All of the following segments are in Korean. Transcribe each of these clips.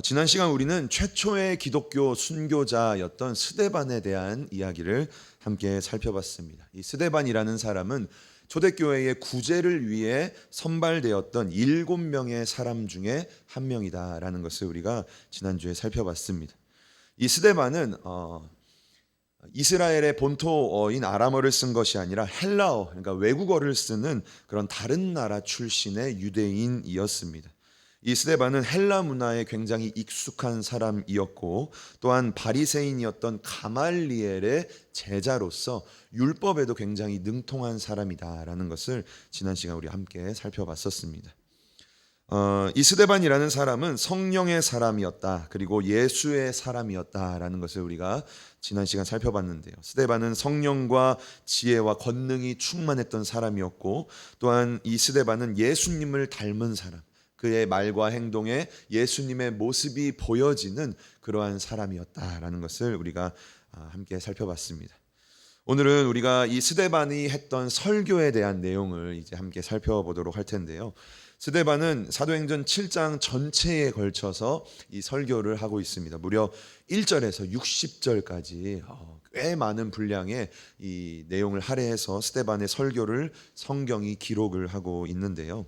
지난 시간 우리는 최초의 기독교 순교자였던 스데반에 대한 이야기를 함께 살펴봤습니다. 이 스데반이라는 사람은 초대교회의 구제를 위해 선발되었던 7명의 사람 중에 한 명이다라는 것을 우리가 지난주에 살펴봤습니다. 이 스데반은 이스라엘의 본토어인 아람어를 쓴 것이 아니라 헬라어, 그러니까 외국어를 쓰는 그런 다른 나라 출신의 유대인이었습니다. 이 스데반은 헬라 문화에 굉장히 익숙한 사람이었고, 또한 바리새인이었던 가말리엘의 제자로서 율법에도 굉장히 능통한 사람이다라는 것을 지난 시간 우리 함께 살펴봤었습니다. 이 스데반이라는 사람은 성령의 사람이었다, 그리고 예수의 사람이었다라는 것을 우리가 지난 시간 살펴봤는데요. 스데반은 성령과 지혜와 권능이 충만했던 사람이었고, 또한 이 스데반은 예수님을 닮은 사람, 그의 말과 행동에 예수님의 모습이 보여지는 그러한 사람이었다라는 것을 우리가 함께 살펴봤습니다. 오늘은 우리가 이 스데반이 했던 설교에 대한 내용을 이제 함께 살펴보도록 할 텐데요. 스데반은 사도행전 7장 전체에 걸쳐서 이 설교를 하고 있습니다. 무려 1절에서 60절까지 꽤 많은 분량의 이 내용을 할애해서 스데반의 설교를 성경이 기록을 하고 있는데요.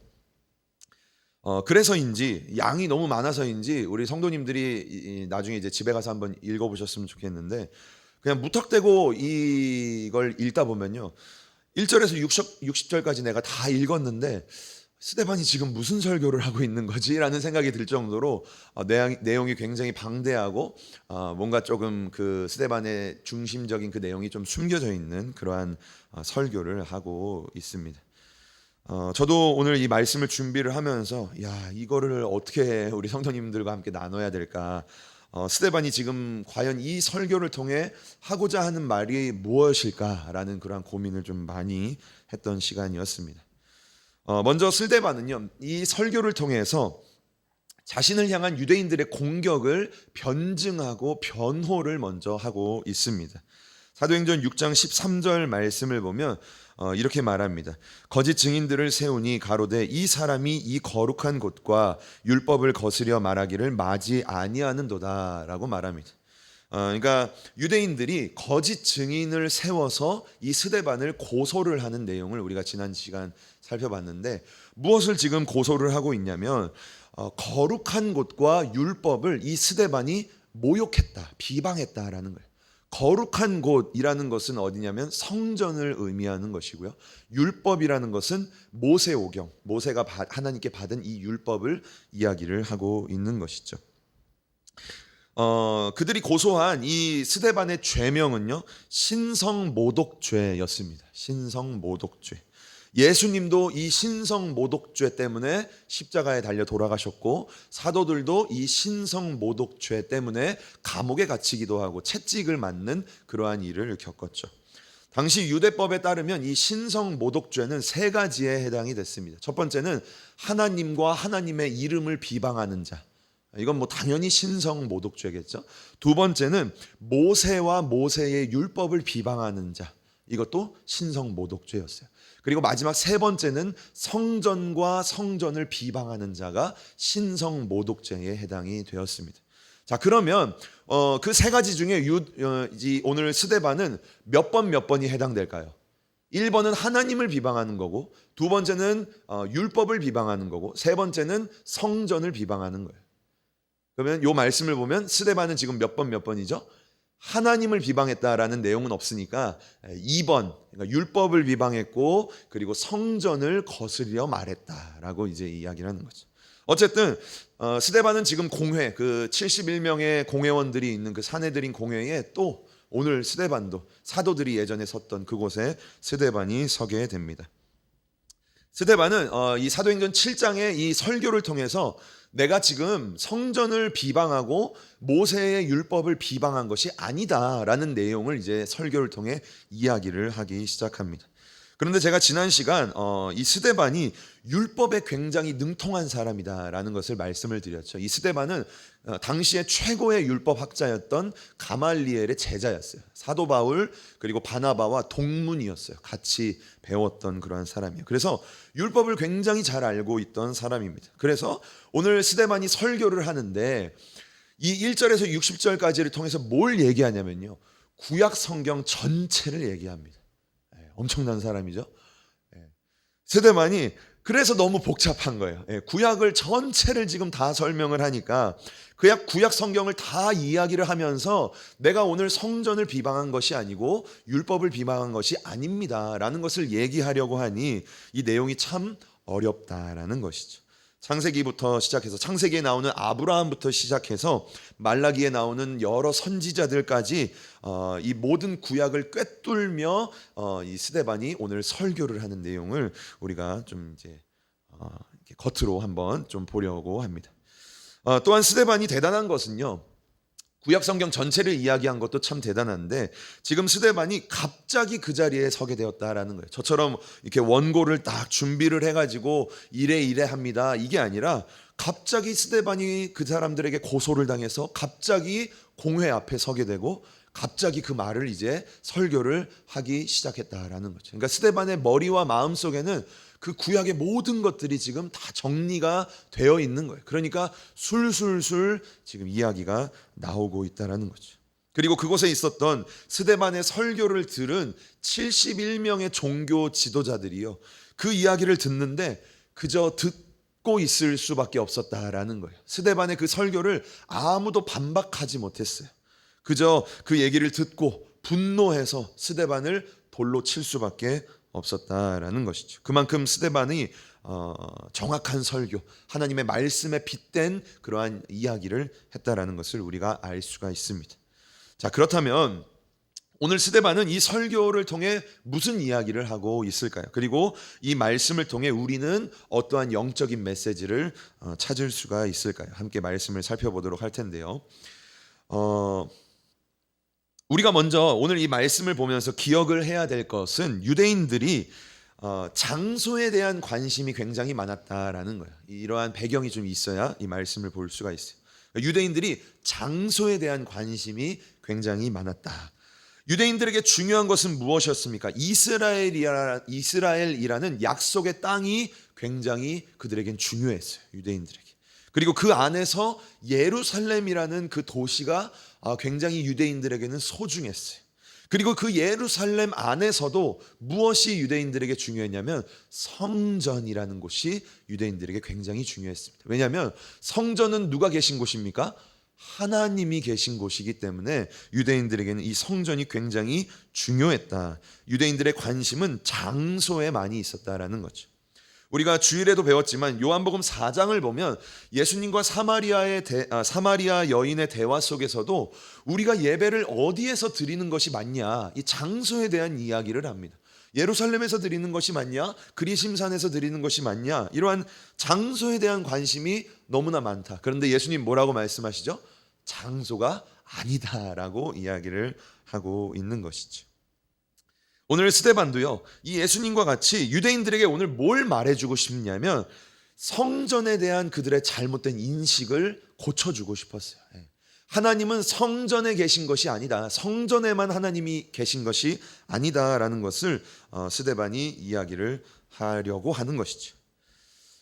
그래서인지, 양이 너무 많아서인지 우리 성도님들이 나중에 이제 집에 가서 한번 읽어보셨으면 좋겠는데, 그냥 무턱대고 이걸 읽다 보면요, 1절에서 60절까지 내가 다 읽었는데 스데반이 지금 무슨 설교를 하고 있는 거지? 라는 생각이 들 정도로 내용이 굉장히 방대하고 뭔가 조금 그 스데반의 중심적인 그 내용이 좀 숨겨져 있는 그러한 설교를 하고 있습니다. 저도 오늘 이 말씀을 준비를 하면서 이거를 어떻게 우리 성도님들과 함께 나눠야 될까, 스데반이 지금 과연 이 설교를 통해 하고자 하는 말이 무엇일까라는 그런 고민을 좀 많이 했던 시간이었습니다. 먼저 스데반은요, 이 설교를 통해서 자신을 향한 유대인들의 공격을 변증하고 변호를 먼저 하고 있습니다. 사도행전 6장 13절 말씀을 보면 이렇게 말합니다. 거짓 증인들을 세우니 가로되 이 사람이 이 거룩한 곳과 율법을 거스려 말하기를 마지 아니하는도다 라고 말합니다. 그러니까 유대인들이 거짓 증인을 세워서 이 스데반을 고소를 하는 내용을 우리가 지난 시간 살펴봤는데, 무엇을 지금 고소를 하고 있냐면 거룩한 곳과 율법을 이 스데반이 모욕했다, 비방했다라는 거예요. 거룩한 곳이라는 것은 어디냐면 성전을 의미하는 것이고요, 율법이라는 것은 모세오경, 모세가 하나님께 받은 이 율법을 이야기를 하고 있는 것이죠. 그들이 고소한 이 스데반의 죄명은요, 신성모독죄였습니다. 신성모독죄. 예수님도 이 신성모독죄 때문에 십자가에 달려 돌아가셨고, 사도들도 이 신성모독죄 때문에 감옥에 갇히기도 하고 채찍을 맞는 그러한 일을 겪었죠. 당시 유대법에 따르면 이 신성모독죄는 세 가지에 해당이 됐습니다. 첫 번째는 하나님과 하나님의 이름을 비방하는 자, 이건 뭐 당연히 신성모독죄겠죠. 두 번째는 모세와 모세의 율법을 비방하는 자, 이것도 신성모독죄였어요. 그리고 마지막 세 번째는 성전과 성전을 비방하는 자가 신성모독죄에 해당이 되었습니다. 자, 그러면 그 세 가지 중에 오늘 스데반은 몇 번이 해당될까요? 1번은 하나님을 비방하는 거고, 두 번째는 율법을 비방하는 거고, 세 번째는 성전을 비방하는 거예요. 그러면 이 말씀을 보면 스데반은 지금 몇 번이죠? 하나님을 비방했다라는 내용은 없으니까 2번, 그러니까 율법을 비방했고, 그리고 성전을 거스려 말했다라고 이제 이야기를 하는 거죠. 어쨌든 스데반은 지금 공회, 그 71명의 공회원들이 있는 그 사내들인 공회에 또 오늘 스데반도, 사도들이 예전에 섰던 그곳에 스데반이 서게 됩니다. 스데반은 이 사도행전 7장의 이 설교를 통해서 내가 지금 성전을 비방하고 모세의 율법을 비방한 것이 아니다라는 내용을 이제 설교를 통해 이야기를 하기 시작합니다. 그런데 제가 지난 시간 이 스데반이 율법에 굉장히 능통한 사람이다라는 것을 말씀을 드렸죠. 이 스데반은 당시에 최고의 율법 학자였던 가말리엘의 제자였어요. 사도 바울 그리고 바나바와 동문이었어요. 같이 배웠던 그러한 사람이에요. 그래서 율법을 굉장히 잘 알고 있던 사람입니다. 그래서 오늘 스데반이 설교를 하는데 이 1절에서 60절까지를 통해서 뭘 얘기하냐면요, 구약 성경 전체를 얘기합니다. 엄청난 사람이죠. 스데반이 그래서 너무 복잡한 거예요. 구약을 전체를 지금 다 설명을 하니까 구약 성경을 다 이야기를 하면서 내가 오늘 성전을 비방한 것이 아니고 율법을 비방한 것이 아닙니다라는 것을 얘기하려고 하니 이 내용이 참 어렵다라는 것이죠. 창세기부터 시작해서 창세기에 나오는 아브라함부터 시작해서 말라기에 나오는 여러 선지자들까지 이 모든 구약을 꿰뚫며 이 스데반이 오늘 설교를 하는 내용을 우리가 좀 이제 겉으로 한번 좀 보려고 합니다. 또한 스데반이 대단한 것은요, 구약 성경 전체를 이야기한 것도 참 대단한데 지금 스데반이 갑자기 그 자리에 서게 되었다라는 거예요. 저처럼 이렇게 원고를 딱 준비를 해가지고 이래 합니다, 이게 아니라 갑자기 스데반이 그 사람들에게 고소를 당해서 갑자기 공회 앞에 서게 되고 갑자기 그 말을 이제 설교를 하기 시작했다라는 거죠. 그러니까 스데반의 머리와 마음 속에는 그 구약의 모든 것들이 지금 다 정리가 되어 있는 거예요. 그러니까 술술술 지금 이야기가 나오고 있다라는 거죠. 그리고 그곳에 있었던 스데반의 설교를 들은 71명의 종교 지도자들이요, 그 이야기를 듣는데 그저 듣고 있을 수밖에 없었다라는 거예요. 스데반의 그 설교를 아무도 반박하지 못했어요. 그저 그 얘기를 듣고 분노해서 스데반을 돌로 칠 수밖에 없었다라는 것이죠. 그만큼 스데반이 정확한 설교, 하나님의 말씀에 빗댄 그러한 이야기를 했다라는 것을 우리가 알 수가 있습니다. 자, 그렇다면 오늘 스데반은 이 설교를 통해 무슨 이야기를 하고 있을까요? 그리고 이 말씀을 통해 우리는 어떠한 영적인 메시지를 찾을 수가 있을까요? 함께 말씀을 살펴보도록 할 텐데요. 우리가 먼저 오늘 이 말씀을 보면서 기억을 해야 될 것은 유대인들이 장소에 대한 관심이 굉장히 많았다라는 거예요. 이러한 배경이 좀 있어야 이 말씀을 볼 수가 있어요. 유대인들이 장소에 대한 관심이 굉장히 많았다. 유대인들에게 중요한 것은 무엇이었습니까? 이스라엘이라는 약속의 땅이 굉장히 그들에겐 중요했어요. 유대인들에게. 그리고 그 안에서 예루살렘이라는 그 도시가 굉장히 유대인들에게는 소중했어요. 그리고 그 예루살렘 안에서도 무엇이 유대인들에게 중요했냐면 성전이라는 곳이 유대인들에게 굉장히 중요했습니다. 왜냐하면 성전은 누가 계신 곳입니까? 하나님이 계신 곳이기 때문에 유대인들에게는 이 성전이 굉장히 중요했다. 유대인들의 관심은 장소에 많이 있었다라는 거죠. 우리가 주일에도 배웠지만 요한복음 4장을 보면 예수님과 사마리아 여인의 대화 속에서도 우리가 예배를 어디에서 드리는 것이 맞냐, 이 장소에 대한 이야기를 합니다. 예루살렘에서 드리는 것이 맞냐, 그리심산에서 드리는 것이 맞냐, 이러한 장소에 대한 관심이 너무나 많다. 그런데 예수님 뭐라고 말씀하시죠? 장소가 아니다라고 이야기를 하고 있는 것이죠. 오늘 스데반도요, 이 예수님과 같이 유대인들에게 오늘 뭘 말해주고 싶냐면 성전에 대한 그들의 잘못된 인식을 고쳐주고 싶었어요. 하나님은 성전에 계신 것이 아니다, 성전에만 하나님이 계신 것이 아니다라는 것을 스데반이 이야기를 하려고 하는 것이죠.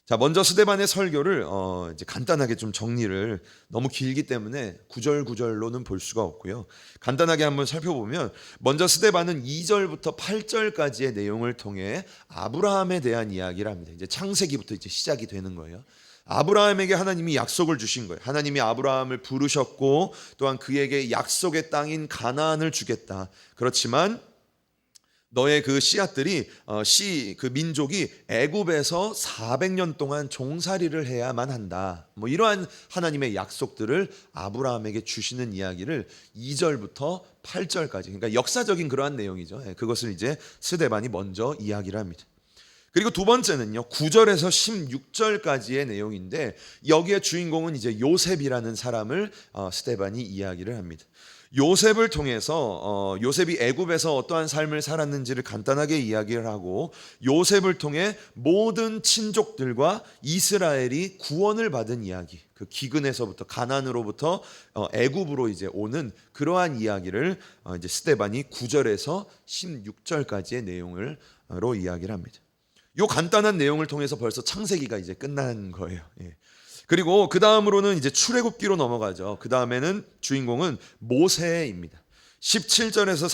자, 먼저 스데반의 설교를 이제 간단하게 좀 정리를, 너무 길기 때문에 구절구절로는 볼 수가 없고요. 간단하게 한번 살펴보면 먼저 스데반은 2절부터 8절까지의 내용을 통해 아브라함에 대한 이야기를 합니다. 이제 창세기부터 이제 시작이 되는 거예요. 아브라함에게 하나님이 약속을 주신 거예요. 하나님이 아브라함을 부르셨고 또한 그에게 약속의 땅인 가나안을 주겠다. 그렇지만 너의 그 씨앗들이 그 민족이 애굽에서 400년 동안 종살이를 해야만 한다. 뭐 이러한 하나님의 약속들을 아브라함에게 주시는 이야기를 2절부터 8절까지, 그러니까 역사적인 그러한 내용이죠. 그것을 이제 스데반이 먼저 이야기를 합니다. 그리고 두 번째는요, 9절에서 16절까지의 내용인데 여기에 주인공은 이제 요셉이라는 사람을 스데반이 이야기를 합니다. 요셉을 통해서 요셉이 애굽에서 어떠한 삶을 살았는지를 간단하게 이야기를 하고, 요셉을 통해 모든 친족들과 이스라엘이 구원을 받은 이야기, 그 기근에서부터 가나안으로부터 애굽으로 이제 오는 그러한 이야기를 이제 스데반이 9절에서 16절까지의 내용으로 이야기를 합니다. 요 간단한 내용을 통해서 벌써 창세기가 이제 끝난 거예요. 예. 그리고 그 다음으로는 이제 출애굽기로 넘어가죠. 그 다음에는 주인공은 모세입니다. 17절에서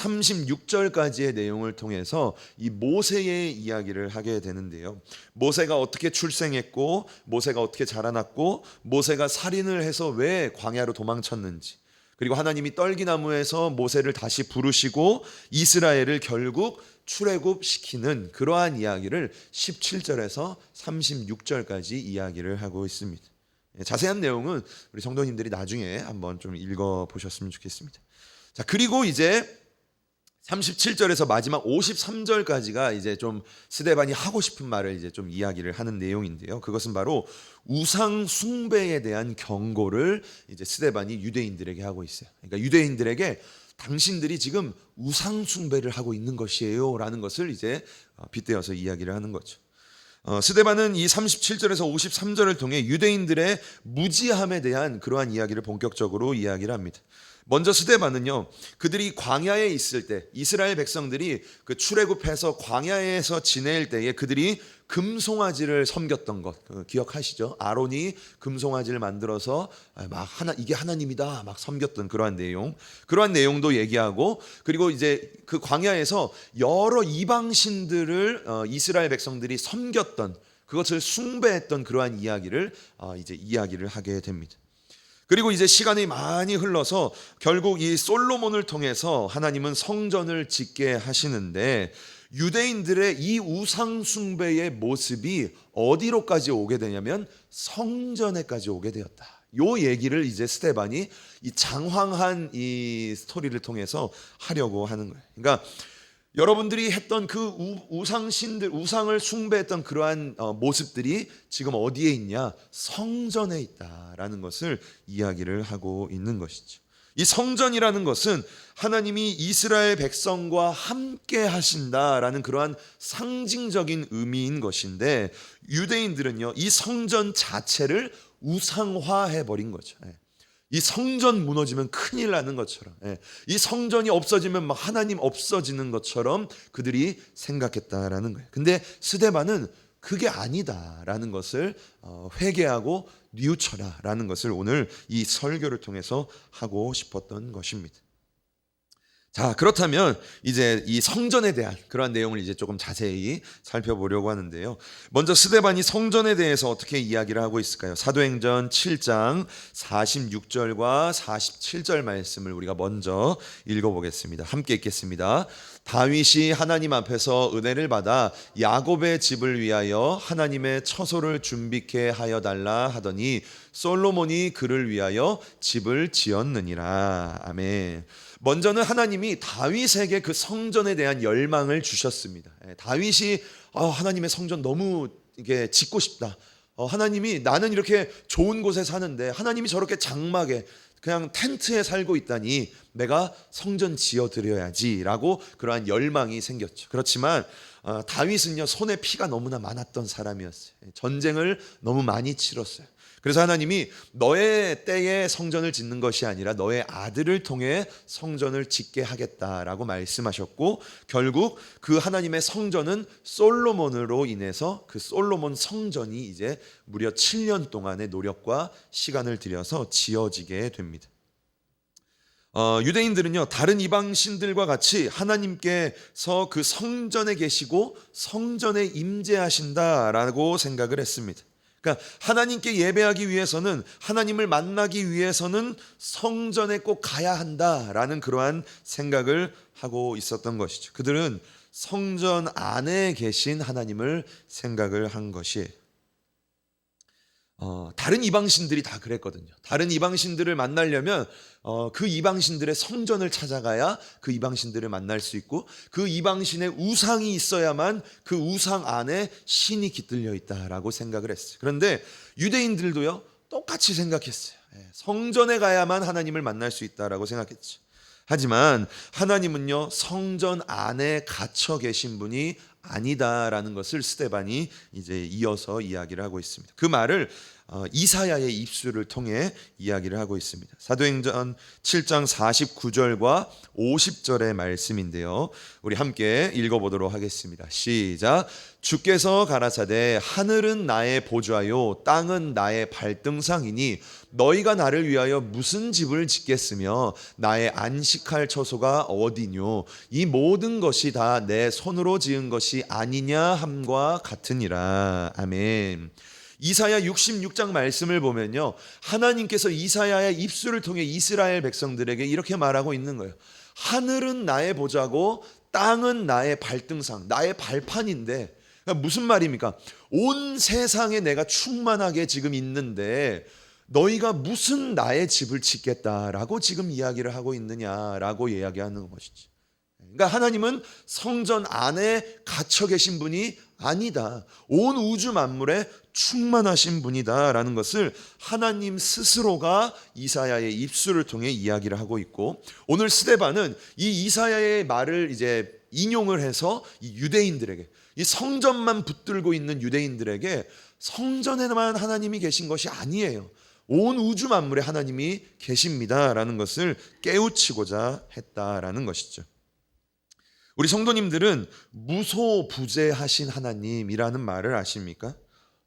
36절까지의 내용을 통해서 이 모세의 이야기를 하게 되는데요. 모세가 어떻게 출생했고, 모세가 어떻게 자라났고, 모세가 살인을 해서 왜 광야로 도망쳤는지, 그리고 하나님이 떨기나무에서 모세를 다시 부르시고 이스라엘을 결국 출애굽시키는 그러한 이야기를 17절에서 36절까지 이야기를 하고 있습니다. 자세한 내용은 우리 성도님들이 나중에 한번 좀 읽어보셨으면 좋겠습니다. 자, 그리고 이제 37절에서 마지막 53절까지가 이제 좀 스데반이 하고 싶은 말을 이제 좀 이야기를 하는 내용인데요. 그것은 바로 우상 숭배에 대한 경고를 이제 스데반이 유대인들에게 하고 있어요. 그러니까 유대인들에게 당신들이 지금 우상 숭배를 하고 있는 것이에요라는 것을 이제 빗대어서 이야기를 하는 거죠. 스데반은 이 37절에서 53절을 통해 유대인들의 무지함에 대한 그러한 이야기를 본격적으로 이야기를 합니다. 먼저 스데반은요, 그들이 광야에 있을 때, 이스라엘 백성들이 그 출애굽해서 광야에서 지낼 때에 그들이 금송아지를 섬겼던 것 기억하시죠? 아론이 금송아지를 만들어서 막 이게 하나님이다 막 섬겼던 그러한 내용도 얘기하고, 그리고 이제 그 광야에서 여러 이방신들을 이스라엘 백성들이 섬겼던, 그것을 숭배했던 그러한 이야기를 이제 이야기를 하게 됩니다. 그리고 이제 시간이 많이 흘러서 결국 이 솔로몬을 통해서 하나님은 성전을 짓게 하시는데, 유대인들의 이 우상 숭배의 모습이 어디로까지 오게 되냐면 성전에까지 오게 되었다. 요 얘기를 이제 스데반이 이 장황한 이 스토리를 통해서 하려고 하는 거예요. 그러니까 여러분들이 했던 그 우상신들, 우상을 숭배했던 그러한 모습들이 지금 어디에 있냐? 성전에 있다라는 것을 이야기를 하고 있는 것이죠. 이 성전이라는 것은 하나님이 이스라엘 백성과 함께 하신다라는 그러한 상징적인 의미인 것인데, 유대인들은요, 이 성전 자체를 우상화해 버린 거죠. 이 성전 무너지면 큰일 나는 것처럼, 이 성전이 없어지면 막 하나님 없어지는 것처럼 그들이 생각했다라는 거예요. 근데 스데반은 그게 아니다라는 것을 회개하고 뉘우쳐라라는 것을 오늘 이 설교를 통해서 하고 싶었던 것입니다. 자, 그렇다면 이제 이 성전에 대한 그러한 내용을 이제 조금 자세히 살펴보려고 하는데요. 먼저 스데반이 성전에 대해서 어떻게 이야기를 하고 있을까요? 사도행전 7장 46절과 47절 말씀을 우리가 먼저 읽어보겠습니다. 함께 읽겠습니다. 다윗이 하나님 앞에서 은혜를 받아 야곱의 집을 위하여 하나님의 처소를 준비케 하여 달라 하더니 솔로몬이 그를 위하여 집을 지었느니라. 아멘. 먼저는 하나님이 다윗에게 그 성전에 대한 열망을 주셨습니다. 다윗이 하나님의 성전 너무 이게 짓고 싶다. 하나님이 나는 이렇게 좋은 곳에 사는데 하나님이 저렇게 장막에 그냥 텐트에 살고 있다니 내가 성전 지어드려야지라고 그러한 열망이 생겼죠. 그렇지만 다윗은요, 손에 피가 너무나 많았던 사람이었어요. 전쟁을 너무 많이 치렀어요. 그래서 하나님이 너의 때에 성전을 짓는 것이 아니라 너의 아들을 통해 성전을 짓게 하겠다라고 말씀하셨고, 결국 그 하나님의 성전은 솔로몬으로 인해서 그 솔로몬 성전이 이제 무려 7년 동안의 노력과 시간을 들여서 지어지게 됩니다. 유대인들은요, 다른 이방 신들과 같이 하나님께서 그 성전에 계시고 성전에 임재하신다라고 생각을 했습니다. 그러니까 하나님께 예배하기 위해서는, 하나님을 만나기 위해서는 성전에 꼭 가야 한다라는 그러한 생각을 하고 있었던 것이죠. 그들은 성전 안에 계신 하나님을 생각을 한 것이에요. 다른 이방신들이 다 그랬거든요. 다른 이방신들을 만나려면 그 이방신들의 성전을 찾아가야 그 이방신들을 만날 수 있고, 그 이방신의 우상이 있어야만 그 우상 안에 신이 깃들려 있다라고 생각을 했어요. 그런데 유대인들도요, 똑같이 생각했어요. 성전에 가야만 하나님을 만날 수 있다라고 생각했죠. 하지만 하나님은요, 성전 안에 갇혀 계신 분이 아니다라는 것을 스데반이 이제 이어서 이야기를 하고 있습니다. 그 말을 이사야의 입술을 통해 이야기를 하고 있습니다. 사도행전 7장 49절과 50절의 말씀인데요, 우리 함께 읽어보도록 하겠습니다. 시작. 주께서 가라사대 하늘은 나의 보좌요 땅은 나의 발등상이니 너희가 나를 위하여 무슨 집을 짓겠으며 나의 안식할 처소가 어디뇨? 이 모든 것이 다 내 손으로 지은 것이 아니냐 함과 같으니라. 아멘. 이사야 66장 말씀을 보면요, 하나님께서 이사야의 입술을 통해 이스라엘 백성들에게 이렇게 말하고 있는 거예요. 하늘은 나의 보좌고 땅은 나의 발등상, 나의 발판인데, 그러니까 무슨 말입니까? 온 세상에 내가 충만하게 지금 있는데 너희가 무슨 나의 집을 짓겠다라고 지금 이야기를 하고 있느냐라고 이야기하는 것이지. 그러니까 하나님은 성전 안에 갇혀 계신 분이 아니다. 온 우주 만물에 충만하신 분이다라는 것을 하나님 스스로가 이사야의 입술을 통해 이야기를 하고 있고, 오늘 스데반은 이 이사야의 말을 이제 인용을 해서 이 유대인들에게, 이 성전만 붙들고 있는 유대인들에게 성전에만 하나님이 계신 것이 아니에요. 온 우주 만물에 하나님이 계십니다라는 것을 깨우치고자 했다라는 것이죠. 우리 성도님들은 무소부재하신 하나님이라는 말을 아십니까?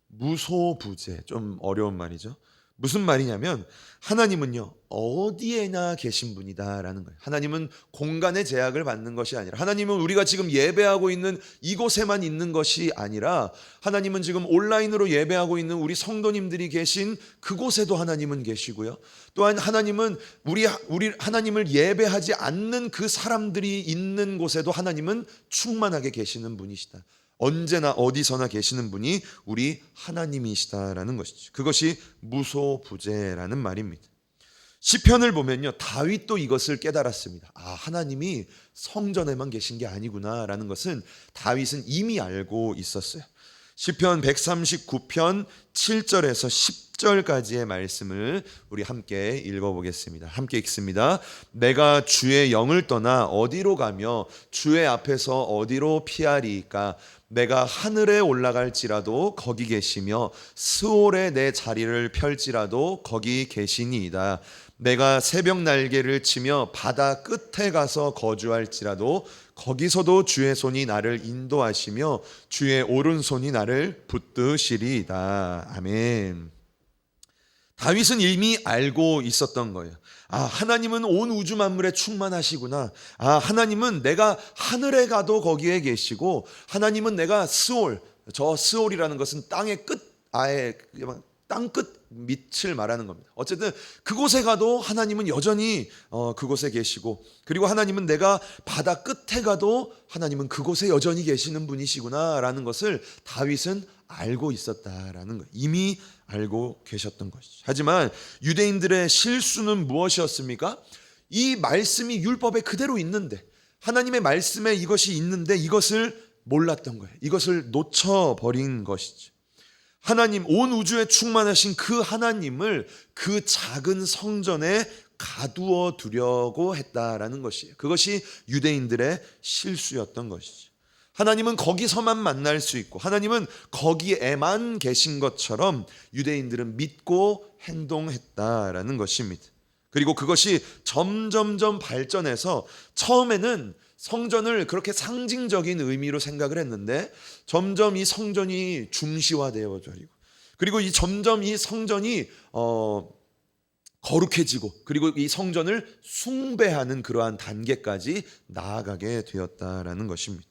무소부재, 좀 어려운 말이죠. 무슨 말이냐면 하나님은요, 어디에나 계신 분이다라는 거예요. 하나님은 공간의 제약을 받는 것이 아니라, 하나님은 우리가 지금 예배하고 있는 이곳에만 있는 것이 아니라, 하나님은 지금 온라인으로 예배하고 있는 우리 성도님들이 계신 그곳에도 하나님은 계시고요, 또한 하나님은 우리 하나님을 예배하지 않는 그 사람들이 있는 곳에도 하나님은 충만하게 계시는 분이시다. 언제나 어디서나 계시는 분이 우리 하나님이시다라는 것이죠. 그것이 무소부재라는 말입니다. 시편을 보면요, 다윗도 이것을 깨달았습니다. 하나님이 성전에만 계신 게 아니구나라는 것은 다윗은 이미 알고 있었어요. 시편 139편 7절에서 10절까지의 말씀을 우리 함께 읽어보겠습니다. 함께 읽습니다. 내가 주의 영을 떠나 어디로 가며 주의 앞에서 어디로 피하리이까? 내가 하늘에 올라갈지라도 거기 계시며 스올에 내 자리를 펼지라도 거기 계시니이다. 내가 새벽 날개를 치며 바다 끝에 가서 거주할지라도 거기서도 주의 손이 나를 인도하시며 주의 오른손이 나를 붙드시리이다. 아멘. 다윗은 이미 알고 있었던 거예요. 하나님은 온 우주 만물에 충만하시구나. 하나님은 내가 하늘에 가도 거기에 계시고, 하나님은 내가 스올, 저 스올이라는 것은 땅의 끝, 아예 땅끝 밑을 말하는 겁니다. 어쨌든 그곳에 가도 하나님은 여전히 그곳에 계시고, 그리고 하나님은 내가 바다 끝에 가도 하나님은 그곳에 여전히 계시는 분이시구나 라는 것을 다윗은 알고 있었다라는 거, 이미 알고 계셨던 것이죠. 하지만 유대인들의 실수는 무엇이었습니까? 이 말씀이 율법에 그대로 있는데, 하나님의 말씀에 이것이 있는데 이것을 몰랐던 거예요. 이것을 놓쳐버린 것이죠. 하나님, 온 우주에 충만하신 그 하나님을 그 작은 성전에 가두어 두려고 했다라는 것이에요. 그것이 유대인들의 실수였던 것이죠. 하나님은 거기서만 만날 수 있고, 하나님은 거기에만 계신 것처럼 유대인들은 믿고 행동했다라는 것입니다. 그리고 그것이 점점점 발전해서, 처음에는 성전을 그렇게 상징적인 의미로 생각을 했는데 점점 이 성전이 중시화되어 버리고, 그리고 점점 이 성전이 거룩해지고, 그리고 이 성전을 숭배하는 그러한 단계까지 나아가게 되었다라는 것입니다.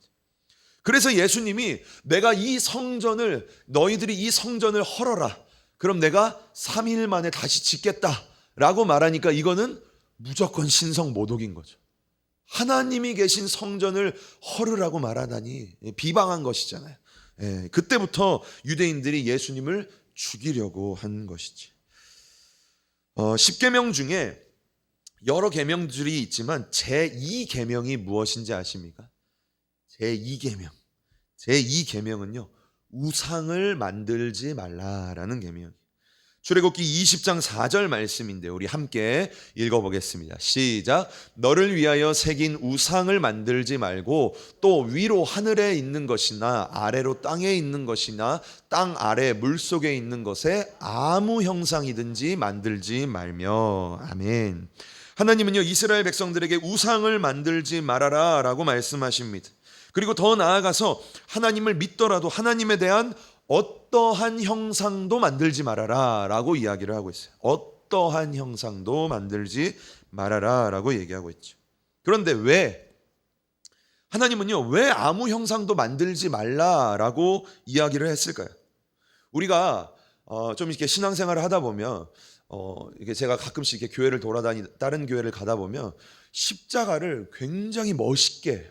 그래서 예수님이 내가 이 성전을, 너희들이 이 성전을 헐어라, 그럼 내가 3일 만에 다시 짓겠다라고 말하니까 이거는 무조건 신성모독인 거죠. 하나님이 계신 성전을 헐으라고 말하다니 비방한 것이잖아요. 그때부터 유대인들이 예수님을 죽이려고 한 것이지. 10계명 중에 여러 계명들이 있지만 제2계명이 무엇인지 아십니까? 제2계명은요, 우상을 만들지 말라라는 계명이에요. 출애굽기 20장 4절 말씀인데 우리 함께 읽어보겠습니다. 시작. 너를 위하여 새긴 우상을 만들지 말고 또 위로 하늘에 있는 것이나 아래로 땅에 있는 것이나 땅 아래 물속에 있는 것에 아무 형상이든지 만들지 말며. 아멘. 하나님은요, 이스라엘 백성들에게 우상을 만들지 말아라 라고 말씀하십니다. 그리고 더 나아가서 하나님을 믿더라도 하나님에 대한 어떠한 형상도 만들지 말아라 라고 이야기를 하고 있어요. 어떠한 형상도 만들지 말아라 라고 얘기하고 있죠. 그런데 하나님은요, 왜 아무 형상도 만들지 말라라고 이야기를 했을까요? 우리가 좀 이렇게 신앙생활을 하다 보면 이게 제가 가끔씩 이렇게 교회를 다른 교회를 가다 보면 십자가를 굉장히 멋있게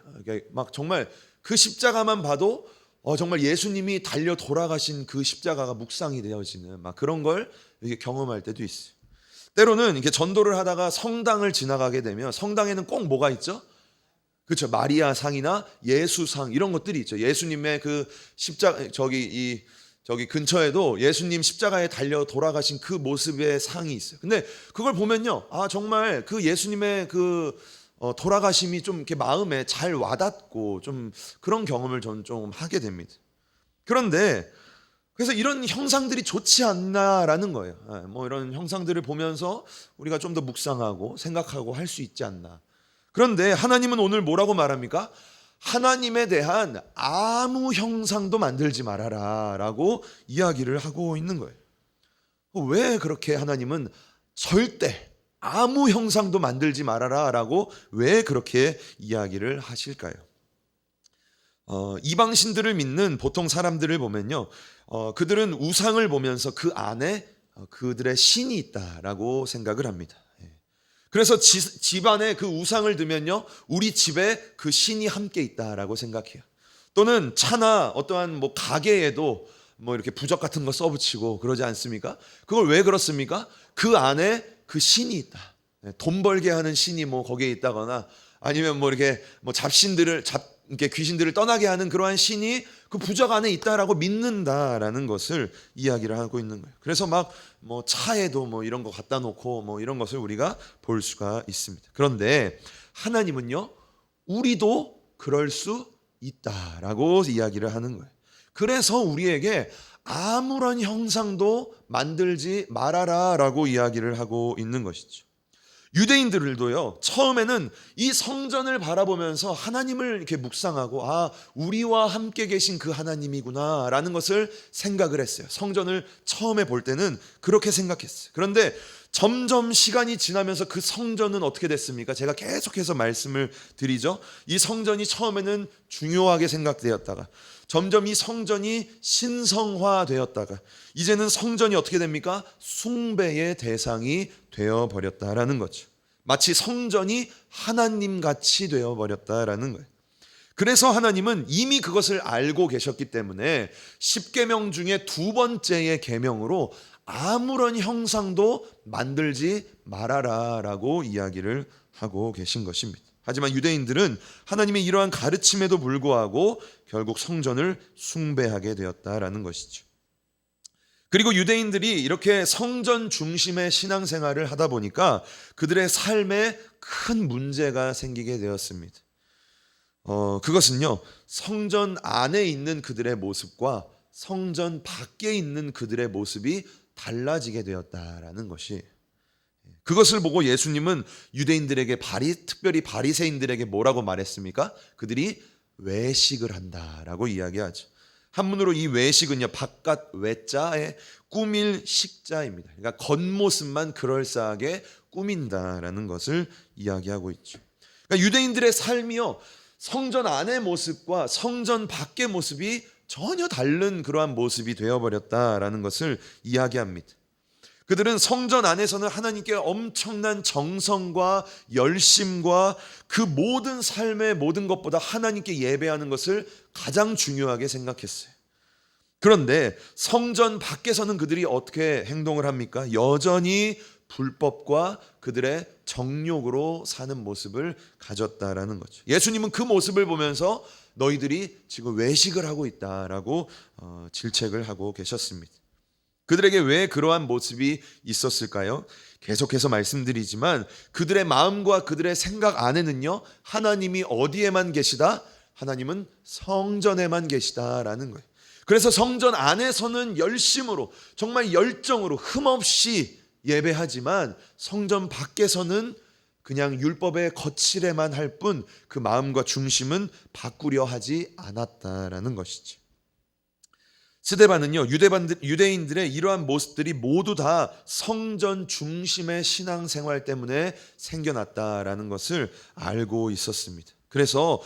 막 정말 그 십자가만 봐도 정말 예수님이 달려 돌아가신 그 십자가가 묵상이 되어지는 막 그런 걸 이렇게 경험할 때도 있어요. 때로는 이렇게 전도를 하다가 성당을 지나가게 되면 성당에는 꼭 뭐가 있죠? 그렇죠. 마리아 상이나 예수 상 이런 것들이 있죠. 예수님의 그 십자가 저기 근처에도 예수님 십자가에 달려 돌아가신 그 모습의 상이 있어요. 근데 그걸 보면요, 정말 그 예수님의 그 돌아가심이 좀 이렇게 마음에 잘 와닿고 좀 그런 경험을 저는 좀 하게 됩니다. 그런데 그래서 이런 형상들이 좋지 않나라는 거예요. 뭐 이런 형상들을 보면서 우리가 좀 더 묵상하고 생각하고 할 수 있지 않나. 그런데 하나님은 오늘 뭐라고 말합니까? 하나님에 대한 아무 형상도 만들지 말아라 라고 이야기를 하고 있는 거예요. 왜 그렇게 하나님은 절대 아무 형상도 만들지 말아라 라고 왜 그렇게 이야기를 하실까요? 이방신들을 믿는 보통 사람들을 보면요, 그들은 우상을 보면서 그 안에 그들의 신이 있다라고 생각을 합니다. 그래서 집안에 그 우상을 두면요, 우리 집에 그 신이 함께 있다라고 생각해요. 또는 차나 어떠한 뭐 가게에도 뭐 이렇게 부적 같은 거 써붙이고 그러지 않습니까? 그걸 왜 그렇습니까? 그 안에 그 신이 있다. 돈 벌게 하는 신이 뭐 거기에 있다거나 아니면 뭐 이렇게 뭐 이렇게 귀신들을 떠나게 하는 그러한 신이 그 부적 안에 있다라고 믿는다라는 것을 이야기를 하고 있는 거예요. 그래서 막 뭐 차에도 뭐 이런 거 갖다 놓고 뭐 이런 것을 우리가 볼 수가 있습니다. 그런데 하나님은요, 우리도 그럴 수 있다라고 이야기를 하는 거예요. 그래서 우리에게 아무런 형상도 만들지 말아라라고 이야기를 하고 있는 것이죠. 유대인들도요, 처음에는 이 성전을 바라보면서 하나님을 이렇게 묵상하고 우리와 함께 계신 그 하나님이구나 라는 것을 생각을 했어요. 성전을 처음에 볼 때는 그렇게 생각했어요. 그런데 점점 시간이 지나면서 그 성전은 어떻게 됐습니까? 제가 계속해서 말씀을 드리죠. 이 성전이 처음에는 중요하게 생각되었다가 점점 이 성전이 신성화되었다가 이제는 성전이 어떻게 됩니까? 숭배의 대상이 되어버렸다라는 거죠. 마치 성전이 하나님같이 되어버렸다라는 거예요. 그래서 하나님은 이미 그것을 알고 계셨기 때문에 10계명 중에 두 번째의 계명으로 아무런 형상도 만들지 말아라라고 이야기를 하고 계신 것입니다. 하지만 유대인들은 하나님의 이러한 가르침에도 불구하고 결국 성전을 숭배하게 되었다라는 것이죠. 그리고 유대인들이 이렇게 성전 중심의 신앙생활을 하다 보니까 그들의 삶에 큰 문제가 생기게 되었습니다. 그것은요, 성전 안에 있는 그들의 모습과 성전 밖에 있는 그들의 모습이 달라지게 되었다라는 것이, 그것을 보고 예수님은 유대인들에게 특별히 바리새인들에게 뭐라고 말했습니까? 그들이 외식을 한다라고 이야기하죠. 한문으로 이 외식은요, 바깥 외자에 꾸밀 식자입니다. 그러니까 겉모습만 그럴싸하게 꾸민다라는 것을 이야기하고 있죠. 그러니까 유대인들의 삶이요, 성전 안의 모습과 성전 밖의 모습이 전혀 다른 그러한 모습이 되어버렸다라는 것을 이야기합니다. 그들은 성전 안에서는 하나님께 엄청난 정성과 열심과 그 모든 삶의 모든 것보다 하나님께 예배하는 것을 가장 중요하게 생각했어요. 그런데 성전 밖에서는 그들이 어떻게 행동을 합니까? 여전히 불법과 그들의 정욕으로 사는 모습을 가졌다라는 거죠. 예수님은 그 모습을 보면서 너희들이 지금 외식을 하고 있다라고 질책을 하고 계셨습니다. 그들에게 왜 그러한 모습이 있었을까요? 계속해서 말씀드리지만 그들의 마음과 그들의 생각 안에는요, 하나님이 어디에만 계시다? 하나님은 성전에만 계시다라는 거예요. 그래서 성전 안에서는 열심으로, 정말 열정으로 흠없이 예배하지만 성전 밖에서는 그냥 율법의 거칠에만 할 뿐 그 마음과 중심은 바꾸려 하지 않았다라는 것이죠. 스데반은요, 유대인들의 이러한 모습들이 모두 다 성전 중심의 신앙생활 때문에 생겨났다라는 것을 알고 있었습니다. 그래서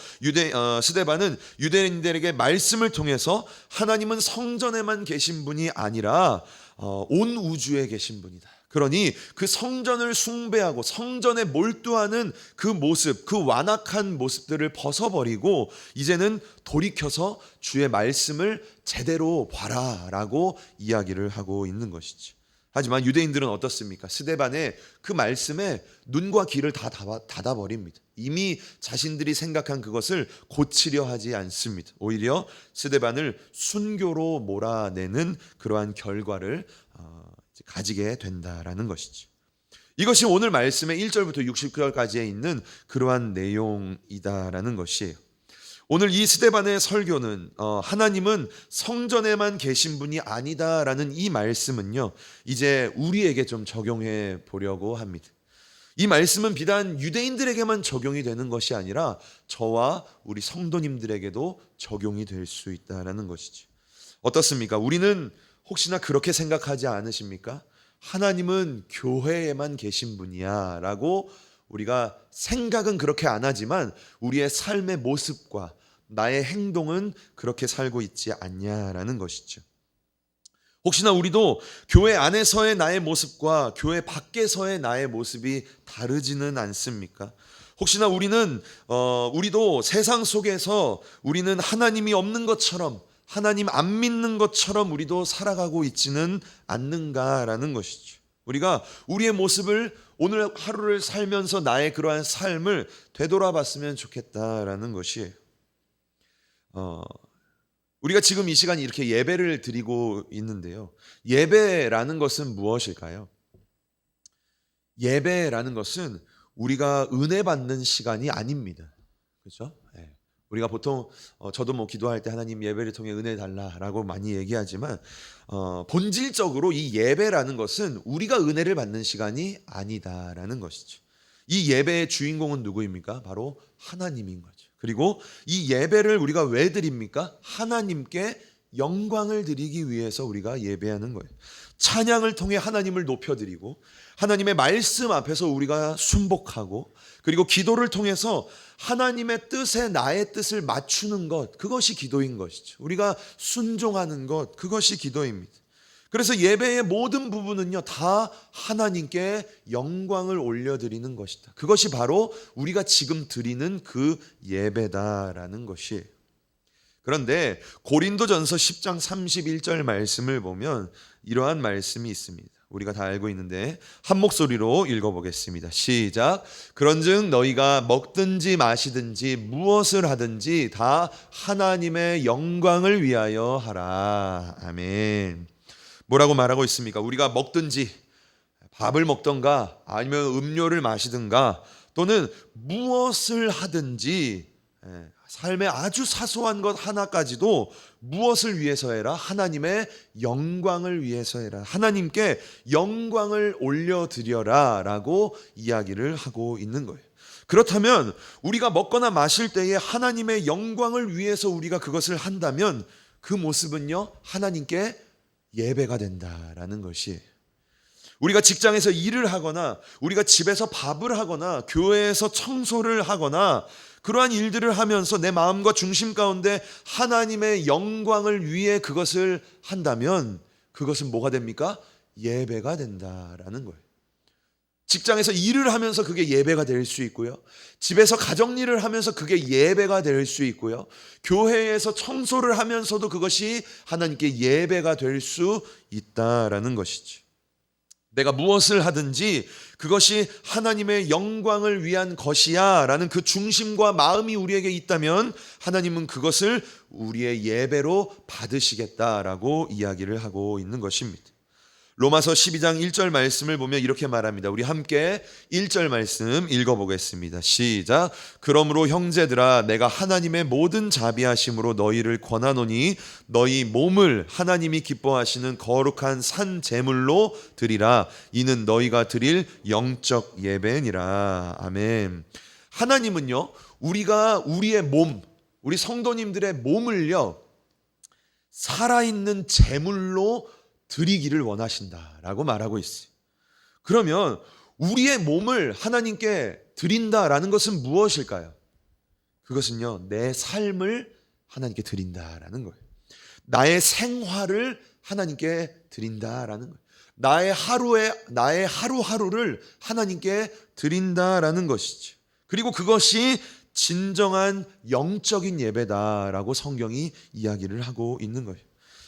스데반은 유대인들에게 말씀을 통해서 하나님은 성전에만 계신 분이 아니라 온 우주에 계신 분이다. 그러니 그 성전을 숭배하고 성전에 몰두하는 그 모습, 그 완악한 모습들을 벗어버리고 이제는 돌이켜서 주의 말씀을 제대로 봐라라고 이야기를 하고 있는 것이죠. 하지만 유대인들은 어떻습니까? 스데반의 그 말씀에 눈과 귀를 다 닫아버립니다. 이미 자신들이 생각한 그것을 고치려 하지 않습니다. 오히려 스데반을 순교로 몰아내는 그러한 결과를 가지게 된다라는 것이죠. 이것이 오늘 말씀의 1절부터 60절까지에 있는 그러한 내용이다라는 것이에요. 오늘 이 스데반의 설교는 하나님은 성전에만 계신 분이 아니다라는 이 말씀은요, 이제 우리에게 좀 적용해 보려고 합니다. 이 말씀은 비단 유대인들에게만 적용이 되는 것이 아니라 저와 우리 성도님들에게도 적용이 될 수 있다라는 것이죠. 어떻습니까? 우리는 혹시나 그렇게 생각하지 않으십니까? 하나님은 교회에만 계신 분이야 라고 우리가 생각은 그렇게 안 하지만 우리의 삶의 모습과 나의 행동은 그렇게 살고 있지 않냐라는 것이죠. 혹시나 우리도 교회 안에서의 나의 모습과 교회 밖에서의 나의 모습이 다르지는 않습니까? 혹시나 우리도 세상 속에서 우리는 하나님이 없는 것처럼, 하나님 안 믿는 것처럼 우리도 살아가고 있지는 않는가라는 것이죠. 우리가 우리의 모습을 오늘 하루를 살면서 나의 그러한 삶을 되돌아봤으면 좋겠다라는 것이에요. 우리가 지금 이 시간 이렇게 예배를 드리고 있는데요. 예배라는 것은 무엇일까요? 예배라는 것은 우리가 은혜 받는 시간이 아닙니다. 그렇죠? 네. 우리가 보통 저도 기도할 때 하나님 예배를 통해 은혜 달라라고 많이 얘기하지만 본질적으로 이 예배라는 것은 우리가 은혜를 받는 시간이 아니다라는 것이죠. 이 예배의 주인공은 누구입니까? 바로 하나님인 거죠. 그리고 이 예배를 우리가 왜 드립니까? 하나님께 영광을 드리기 위해서 우리가 예배하는 거예요. 찬양을 통해 하나님을 높여드리고 하나님의 말씀 앞에서 우리가 순복하고 그리고 기도를 통해서 하나님의 뜻에 나의 뜻을 맞추는 것, 그것이 기도인 것이죠. 우리가 순종하는 것, 그것이 기도입니다. 그래서 예배의 모든 부분은요, 다 하나님께 영광을 올려드리는 것이다. 그것이 바로 우리가 지금 드리는 그 예배다라는 것이에요. 그런데 고린도전서 10장 31절 말씀을 보면 이러한 말씀이 있습니다. 우리가 다 알고 있는데 한 목소리로 읽어보겠습니다. 시작. 그런즉 너희가 먹든지 마시든지 무엇을 하든지 다 하나님의 영광을 위하여 하라. 아멘. 뭐라고 말하고 있습니까? 우리가 먹든지 밥을 먹던가 아니면 음료를 마시든가 또는 무엇을 하든지 삶의 아주 사소한 것 하나까지도 무엇을 위해서 해라? 하나님의 영광을 위해서 해라. 하나님께 영광을 올려드려라 라고 이야기를 하고 있는 거예요. 그렇다면 우리가 먹거나 마실 때에 하나님의 영광을 위해서 우리가 그것을 한다면 그 모습은요, 하나님께 예배가 된다라는 것이, 우리가 직장에서 일을 하거나 우리가 집에서 밥을 하거나 교회에서 청소를 하거나 그러한 일들을 하면서 내 마음과 중심 가운데 하나님의 영광을 위해 그것을 한다면 그것은 뭐가 됩니까? 예배가 된다라는 거예요. 직장에서 일을 하면서 그게 예배가 될 수 있고요. 집에서 가정일을 하면서 그게 예배가 될 수 있고요. 교회에서 청소를 하면서도 그것이 하나님께 예배가 될 수 있다라는 것이죠. 내가 무엇을 하든지 그것이 하나님의 영광을 위한 것이야 라는 그 중심과 마음이 우리에게 있다면 하나님은 그것을 우리의 예배로 받으시겠다라고 이야기를 하고 있는 것입니다. 로마서 12장 1절 말씀을 보면 이렇게 말합니다. 우리 함께 1절 말씀 읽어보겠습니다. 시작. 그러므로 형제들아 내가 하나님의 모든 자비하심으로 너희를 권하노니 너희 몸을 하나님이 기뻐하시는 거룩한 산 제물로 드리라. 이는 너희가 드릴 영적 예배니라. 아멘. 하나님은요, 우리가 우리의 몸, 우리 성도님들의 몸을요, 살아있는 제물로 드리기를 원하신다라고 말하고 있어요. 그러면 우리의 몸을 하나님께 드린다라는 것은 무엇일까요? 그것은요, 내 삶을 하나님께 드린다라는 거예요. 나의 생활을 하나님께 드린다라는 거예요. 나의 하루하루를 하나님께 드린다라는 것이죠. 그리고 그것이 진정한 영적인 예배다라고 성경이 이야기를 하고 있는 거예요.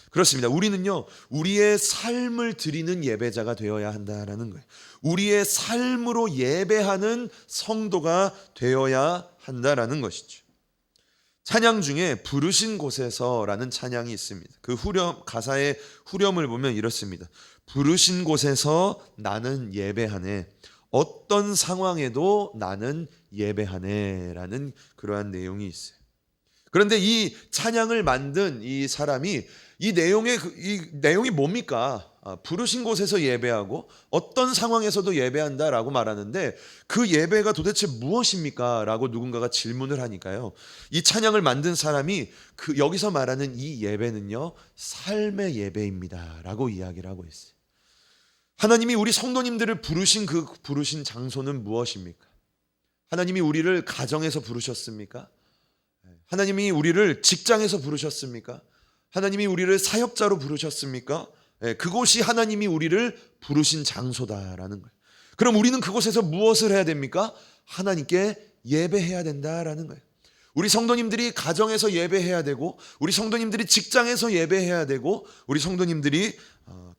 그렇습니다. 우리는요, 우리의 삶을 드리는 예배자가 되어야 한다라는 거예요. 우리의 삶으로 예배하는 성도가 되어야 한다라는 것이죠. 찬양 중에 부르신 곳에서라는 찬양이 있습니다. 그 가사의 후렴을 보면 이렇습니다. 부르신 곳에서 나는 예배하네. 어떤 상황에도 나는 예배하네라는 그러한 내용이 있어요. 그런데 이 찬양을 만든 이 사람이 이 내용이 뭡니까? 부르신 곳에서 예배하고 어떤 상황에서도 예배한다라고 말하는데 그 예배가 도대체 무엇입니까? 라고 누군가가 질문을 하니까요, 이 찬양을 만든 사람이 여기서 말하는 이 예배는요, 삶의 예배입니다 라고 이야기를 하고 있어요. 하나님이 우리 성도님들을 부르신 그 부르신 장소는 무엇입니까? 하나님이 우리를 가정에서 부르셨습니까? 하나님이 우리를 직장에서 부르셨습니까? 하나님이 우리를 사역자로 부르셨습니까? 그곳이 하나님이 우리를 부르신 장소다라는 거예요. 그럼 우리는 그곳에서 무엇을 해야 됩니까? 하나님께 예배해야 된다라는 거예요. 우리 성도님들이 가정에서 예배해야 되고, 우리 성도님들이 직장에서 예배해야 되고, 우리 성도님들이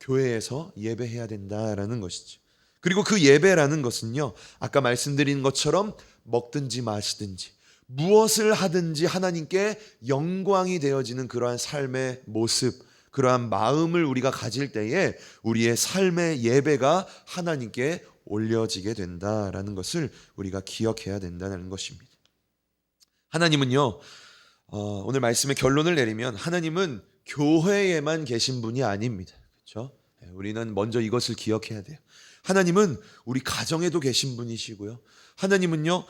교회에서 예배해야 된다라는 것이죠. 그리고 그 예배라는 것은요, 아까 말씀드린 것처럼 먹든지 마시든지 무엇을 하든지 하나님께 영광이 되어지는 그러한 삶의 모습, 그러한 마음을 우리가 가질 때에 우리의 삶의 예배가 하나님께 올려지게 된다라는 것을 우리가 기억해야 된다는 것입니다. 하나님은요, 오늘 말씀의 결론을 내리면 하나님은 교회에만 계신 분이 아닙니다. 그렇죠? 우리는 먼저 이것을 기억해야 돼요. 하나님은 우리 가정에도 계신 분이시고요. 하나님은요,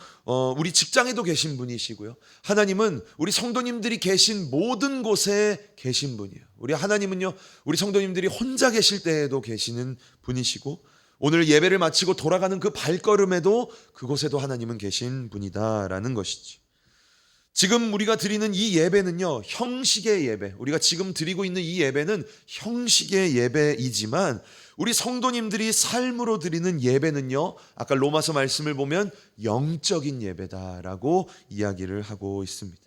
우리 직장에도 계신 분이시고요. 하나님은 우리 성도님들이 계신 모든 곳에 계신 분이에요. 하나님은요, 우리 성도님들이 혼자 계실 때에도 계시는 분이시고, 오늘 예배를 마치고 돌아가는 그 발걸음에도 그곳에도 하나님은 계신 분이다라는 것이지. 지금 우리가 드리는 이 예배는요, 형식의 예배, 우리가 지금 드리고 있는 이 예배는 형식의 예배이지만 우리 성도님들이 삶으로 드리는 예배는요, 아까 로마서 말씀을 보면 영적인 예배다라고 이야기를 하고 있습니다.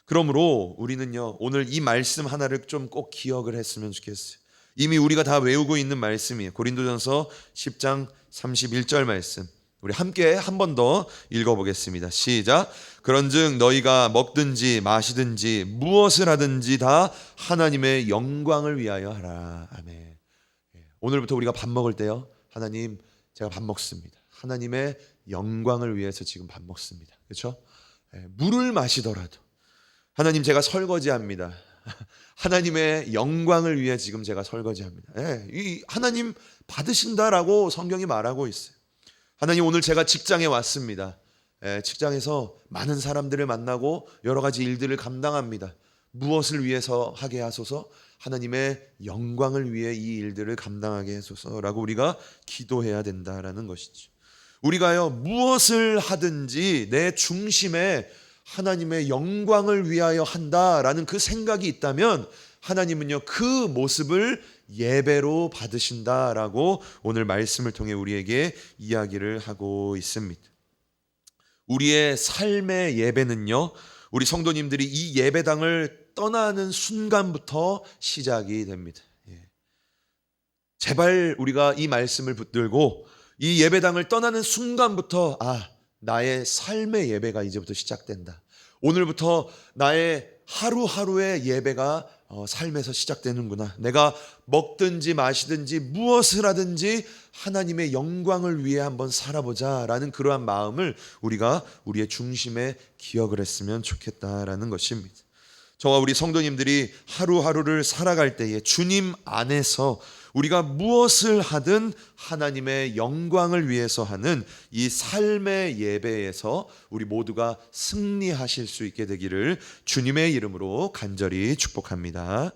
그러므로 우리는요, 오늘 이 말씀 하나를 좀 꼭 기억을 했으면 좋겠어요. 이미 우리가 다 외우고 있는 말씀이에요. 고린도전서 10장 31절 말씀, 우리 함께 한 번 더 읽어보겠습니다. 시작. 그런즉 너희가 먹든지 마시든지 무엇을 하든지 다 하나님의 영광을 위하여 하라. 아멘. 오늘부터 우리가 밥 먹을 때요, 하나님, 제가 밥 먹습니다. 하나님의 영광을 위해서 지금 밥 먹습니다. 그렇죠? 물을 마시더라도 하나님, 제가 설거지합니다. 하나님의 영광을 위해 지금 제가 설거지합니다. 이 하나님 받으신다라고 성경이 말하고 있어요. 하나님, 오늘 제가 직장에 왔습니다. 직장에서 많은 사람들을 만나고 여러 가지 일들을 감당합니다. 무엇을 위해서 하게 하소서? 하나님의 영광을 위해 이 일들을 감당하게 하소서라고 우리가 기도해야 된다라는 것이죠. 우리가요, 무엇을 하든지 내 중심에 하나님의 영광을 위하여 한다라는 그 생각이 있다면 하나님은요, 그 모습을 예배로 받으신다라고 오늘 말씀을 통해 우리에게 이야기를 하고 있습니다. 우리의 삶의 예배는요, 우리 성도님들이 이 예배당을 떠나는 순간부터 시작이 됩니다. 제발 우리가 이 말씀을 붙들고 이 예배당을 떠나는 순간부터 나의 삶의 예배가 이제부터 시작된다. 오늘부터 나의 하루하루의 예배가 삶에서 시작되는구나. 내가 먹든지 마시든지 무엇을 하든지 하나님의 영광을 위해 한번 살아보자라는 그러한 마음을 우리가 우리의 중심에 기억을 했으면 좋겠다라는 것입니다. 저와 우리 성도님들이 하루하루를 살아갈 때에 주님 안에서 우리가 무엇을 하든 하나님의 영광을 위해서 하는 이 삶의 예배에서 우리 모두가 승리하실 수 있게 되기를 주님의 이름으로 간절히 축복합니다.